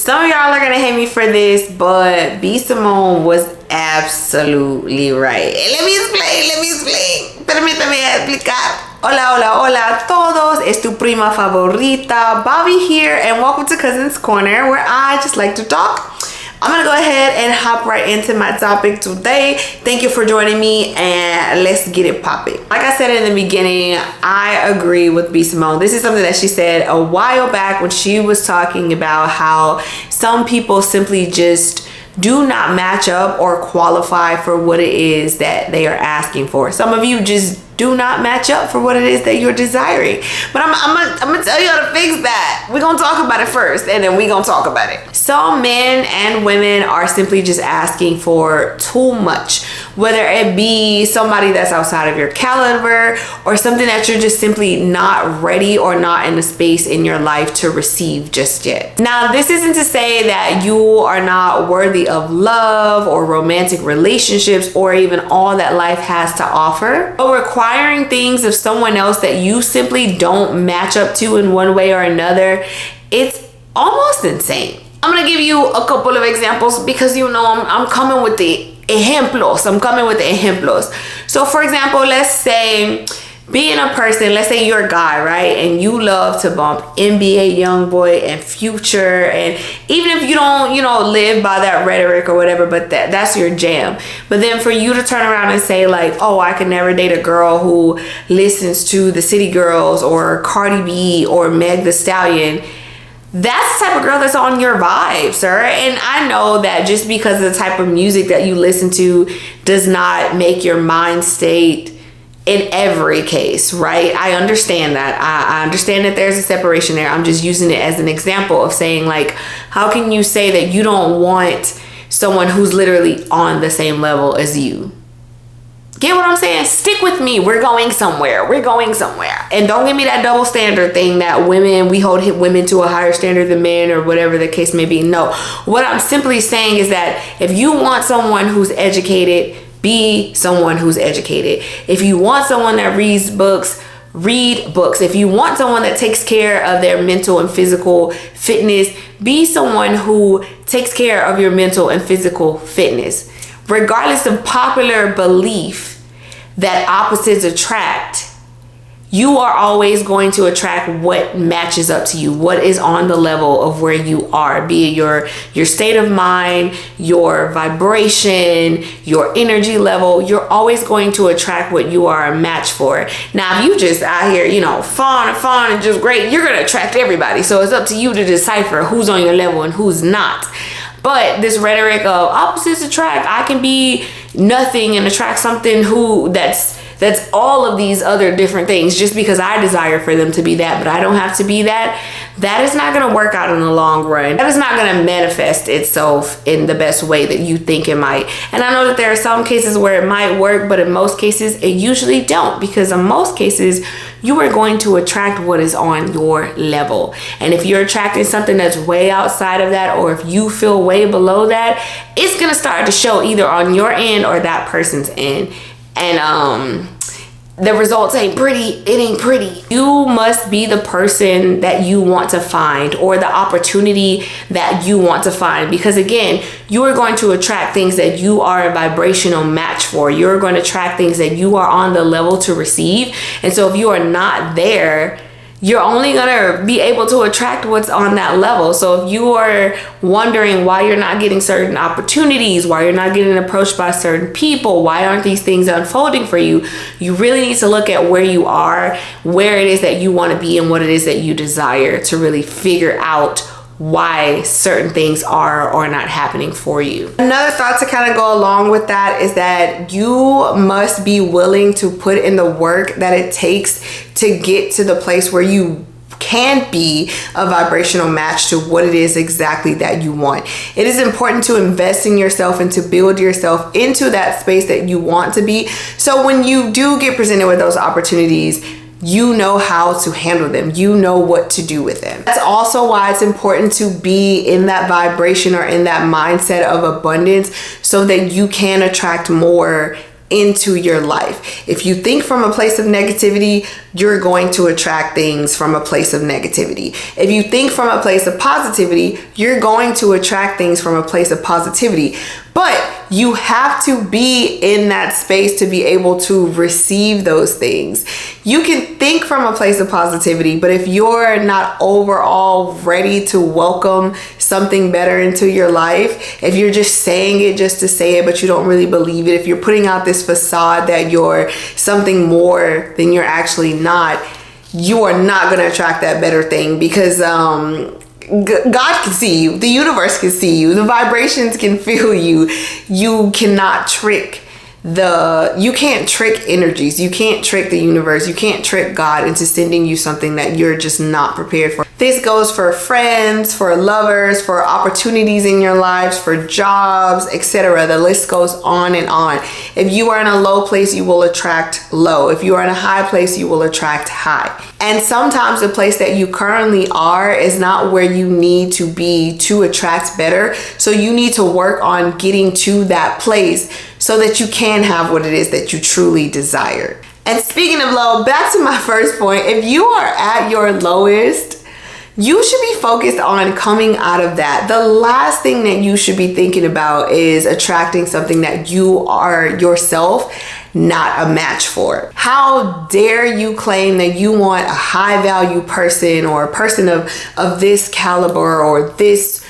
Some of y'all are gonna hate me for this, but B. Simone was absolutely right. Let me explain. Permítame explicar. Hola a todos. Es tu prima favorita, Bobby here, and welcome to Cousin's Corner, where I just like to talk. I'm gonna go ahead and hop right into my topic today. Thank you for joining me, and let's get it popping. Like I said in the beginning, I agree with B. Simone. This is something that she said a while back when she was talking about how some people simply just do not match up or qualify for what it is that they are asking for. Some of you just do not match up for what it is that you're desiring. But I'm gonna tell you how to fix that. We're gonna talk about it first, and then we're gonna talk about it. Some men and women are simply just asking for too much, whether it be somebody that's outside of your caliber or something that you're just simply not ready or not in the space in your life to receive just yet. Now, this isn't to say that you are not worthy of love or romantic relationships or even all that life has to offer, but requiring things of someone else that you simply don't match up to in one way or another, it's almost insane. I'm gonna give you a couple of examples because I'm coming with the ejemplos. So for example, let's say being a person, let's say you're a guy, right? And you love to bump NBA YoungBoy and Future, and even if you don't, live by that rhetoric or whatever, but that's your jam. But then for you to turn around and say like, oh, I can never date a girl who listens to the City Girls or Cardi B or Meg Thee Stallion, that's the type of girl that's on your vibe, sir. And I know that just because of the type of music that you listen to does not make your mind state in every case, right? I understand that. I understand that there's a separation there. I'm just using it as an example of saying like, how can you say that you don't want someone who's literally on the same level as you? Get what I'm saying? Stick with me. We're going somewhere. And don't give me that double standard thing that we hold women to a higher standard than men or whatever the case may be. No. What I'm simply saying is that if you want someone who's educated, be someone who's educated. If you want someone that reads books, read books. If you want someone that takes care of their mental and physical fitness, be someone who takes care of your mental and physical fitness. Regardless of popular belief that opposites attract, you are always going to attract what matches up to you, what is on the level of where you are, be it your state of mind, your vibration, your energy level. You're always going to attract what you are a match for. Now, if you just out here, fun and just great, you're going to attract everybody. So it's up to you to decipher who's on your level and who's not. But this rhetoric of opposites attract, I can be nothing and attract something that's all of these other different things just because I desire for them to be that, but I don't have to be that. That is not going to work out in the long run. That is not going to manifest itself in the best way that you think it might. And I know that there are some cases where it might work, but in most cases it usually don't, because in most cases you are going to attract what is on your level. And if you're attracting something that's way outside of that, or if you feel way below that, it's going to start to show either on your end or that person's end. And the results ain't pretty. It ain't pretty. You must be the person that you want to find, or the opportunity that you want to find, because again, you are going to attract things that you are a vibrational match for. You're going to attract things that you are on the level to receive. And so if you are not there, you're only going to be able to attract what's on that level. So if you are wondering why you're not getting certain opportunities, why you're not getting approached by certain people, why aren't these things unfolding for you, you really need to look at where you are, where it is that you want to be, and what it is that you desire, to really figure out why certain things are or not happening for you. Another thought to kind of go along with that is that you must be willing to put in the work that it takes to get to the place where you can be a vibrational match to what it is exactly that you want. It is important to invest in yourself and to build yourself into that space that you want to be. So when you do get presented with those opportunities, you know how to handle them. You know what to do with them. That's also why it's important to be in that vibration or in that mindset of abundance, so that you can attract more into your life. If you think from a place of negativity, you're going to attract things from a place of negativity. If you think from a place of positivity, you're going to attract things from a place of positivity. But you have to be in that space to be able to receive those things. You can think from a place of positivity, but if you're not overall ready to welcome something better into your life, if you're just saying it just to say it, but you don't really believe it, if you're putting out this facade that you're something more than you're actually not, you are not going to attract that better thing, because God can see you, the universe can see you, the vibrations can feel you. You cannot trick you can't trick energies. You can't trick the universe. You can't trick God into sending you something that you're just not prepared for. This goes for friends, for lovers, for opportunities in your lives, for jobs, etc. The list goes on and on. If you are in a low place, you will attract low. If you are in a high place, you will attract high. And sometimes the place that you currently are is not where you need to be to attract better. So you need to work on getting to that place so that you can have what it is that you truly desire. And speaking of low, back to my first point, if you are at your lowest, you should be focused on coming out of that. The last thing that you should be thinking about is attracting something that you are yourself not a match for. How dare you claim that you want a high value person, or a person of this caliber, or this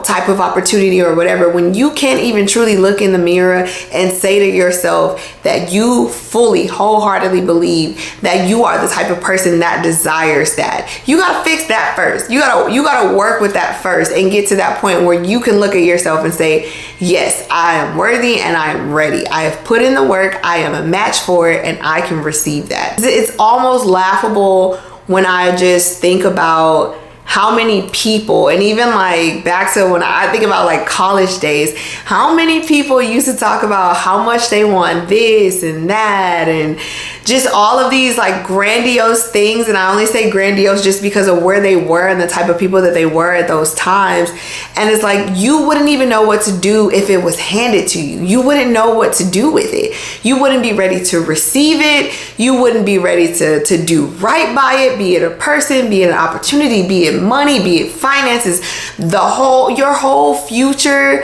type of opportunity or whatever, when you can't even truly look in the mirror and say to yourself that you fully, wholeheartedly believe that you are the type of person that desires that. You gotta fix that first. You gotta work with that first and get to that point where you can look at yourself and say, yes, I am worthy and I am ready. I have put in the work. I am a match for it and I can receive that. It's almost laughable when I just think about how many people, and even like back to when I think about like college days, how many people used to talk about how much they want this and that, and just all of these like grandiose things. And I only say grandiose just because of where they were and the type of people that they were at those times. And it's like, you wouldn't even know what to do if it was handed to you. You wouldn't know what to do with it. You wouldn't be ready to receive it. You wouldn't be ready to do right by it, be it a person, be it an opportunity, be it money, be it finances. Your whole future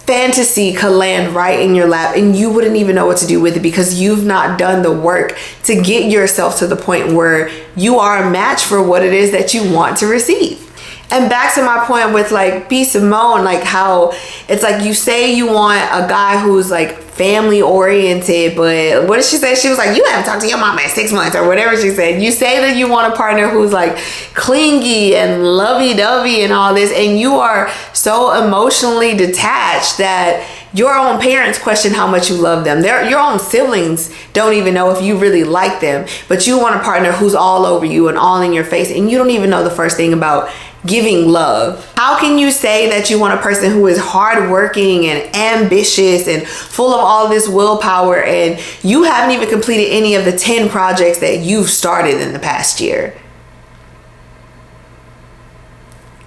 fantasy could land right in your lap and you wouldn't even know what to do with it, because you've not done the work to get yourself to the point where you are a match for what it is that you want to receive. And back to my point with like B. Simone, like how it's like you say you want a guy who's like family oriented, but what did she say? She was like, you haven't talked to your mama in 6 months or whatever she said. You say that you want a partner who's like clingy and lovey-dovey and all this, and you are so emotionally detached that your own parents question how much you love them. Your own siblings don't even know if you really like them, but you want a partner who's all over you and all in your face, and you don't even know the first thing about giving love. How can you say that you want a person who is hardworking and ambitious and full of all this willpower, and you haven't even completed any of the 10 projects that you've started in the past year?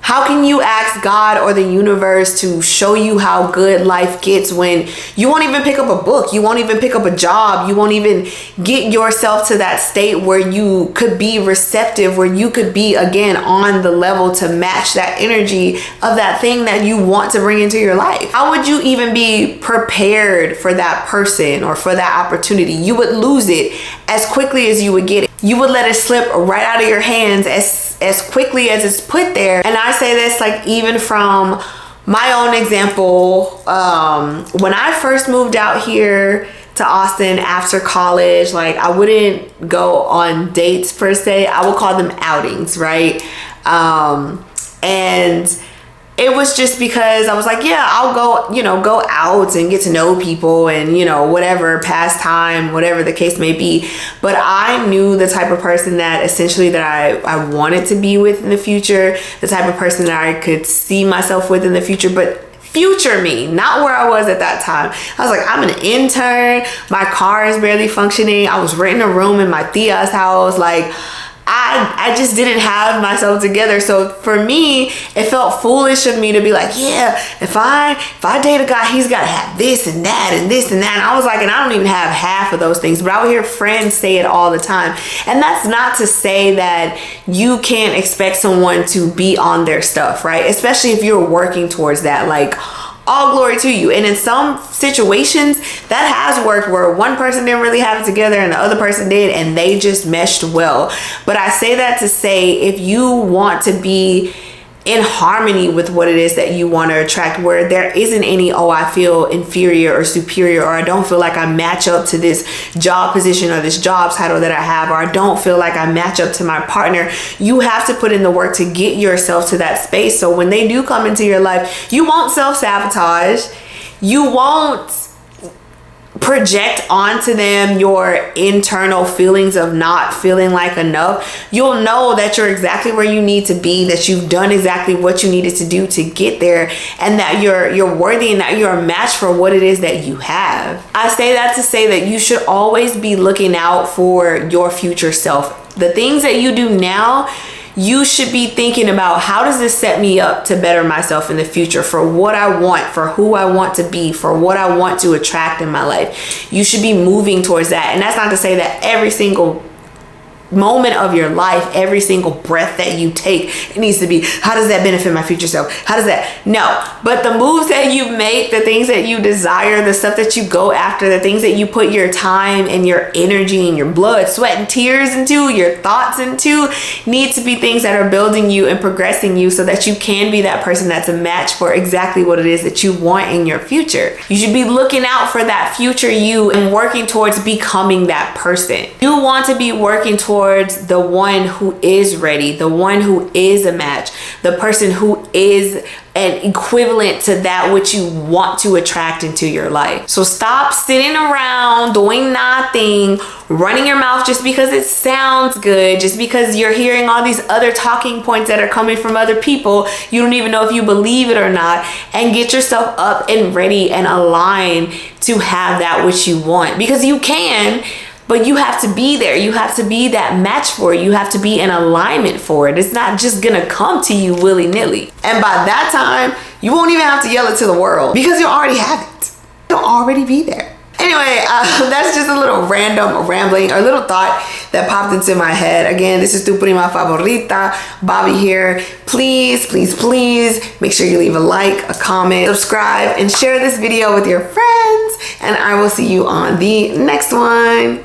How can you ask God or the universe to show you how good life gets when you won't even pick up a book, you won't even pick up a job, you won't even get yourself to that state where you could be receptive, where you could be again on the level to match that energy of that thing that you want to bring into your life? How would you even be prepared for that person or for that opportunity? You would lose it as quickly as you would get it. You would let it slip right out of your hands as quickly as it's put there. And I say this like even from my own example. When I first moved out here to Austin after college, like I wouldn't go on dates per se. I would call them outings, right? And it was just because I was like, yeah, I'll go out and get to know people and, whatever, pass time, whatever the case may be. But I knew the type of person that essentially that I wanted to be with in the future, the type of person that I could see myself with in the future, but future me, not where I was at that time. I was like, I'm an intern. My car is barely functioning. I was renting a room in my tia's house. Like, I just didn't have myself together. So for me, it felt foolish of me to be like, yeah, if I date a guy, he's got to have this and that and this and that. And I was like, and I don't even have half of those things, but I would hear friends say it all the time. And that's not to say that you can't expect someone to be on their stuff, right? Especially if you're working towards that, like, all glory to you. And in some situations that has worked, where one person didn't really have it together and the other person did, and they just meshed well. But I say that to say, if you want to be in harmony with what it is that you want to attract, where there isn't any, oh, I feel inferior or superior, or I don't feel like I match up to this job position or this job title that I have, or I don't feel like I match up to my partner, you have to put in the work to get yourself to that space. So when they do come into your life, you won't self-sabotage. You won't project onto them your internal feelings of not feeling like enough. You'll know that you're exactly where you need to be, that you've done exactly what you needed to do to get there, and that you're worthy and that you're a match for what it is that you have. I say that to say that you should always be looking out for your future self. The things that you do now, you should be thinking about, how does this set me up to better myself in the future, for what I want, for who I want to be, for what I want to attract in my life. You should be moving towards that. And that's not to say that every single moment of your life, every single breath that you take, it needs to be, how does that benefit my future self? How does that? No. But the moves that you make, the things that you desire, the stuff that you go after, the things that you put your time and your energy and your blood, sweat, and tears into, your thoughts into, need to be things that are building you and progressing you, so that you can be that person that's a match for exactly what it is that you want in your future. You should be looking out for that future you and working towards becoming that person. You want to be working towards the one who is ready, the one who is a match, the person who is an equivalent to that which you want to attract into your life. So stop sitting around doing nothing, running your mouth just because it sounds good, just because you're hearing all these other talking points that are coming from other people. You don't even know if you believe it or not. And get yourself up and ready and aligned to have that which you want, because you can. But you have to be there. You have to be that match for it. You have to be in alignment for it. It's not just gonna come to you willy-nilly. And by that time, you won't even have to yell it to the world, because you already have it. You'll already be there. Anyway, that's just a little random rambling or little thought that popped into my head. Again, this is Tu Prima Favorita, Bobby here. Please, please, please make sure you leave a like, a comment, subscribe, and share this video with your friends. And I will see you on the next one.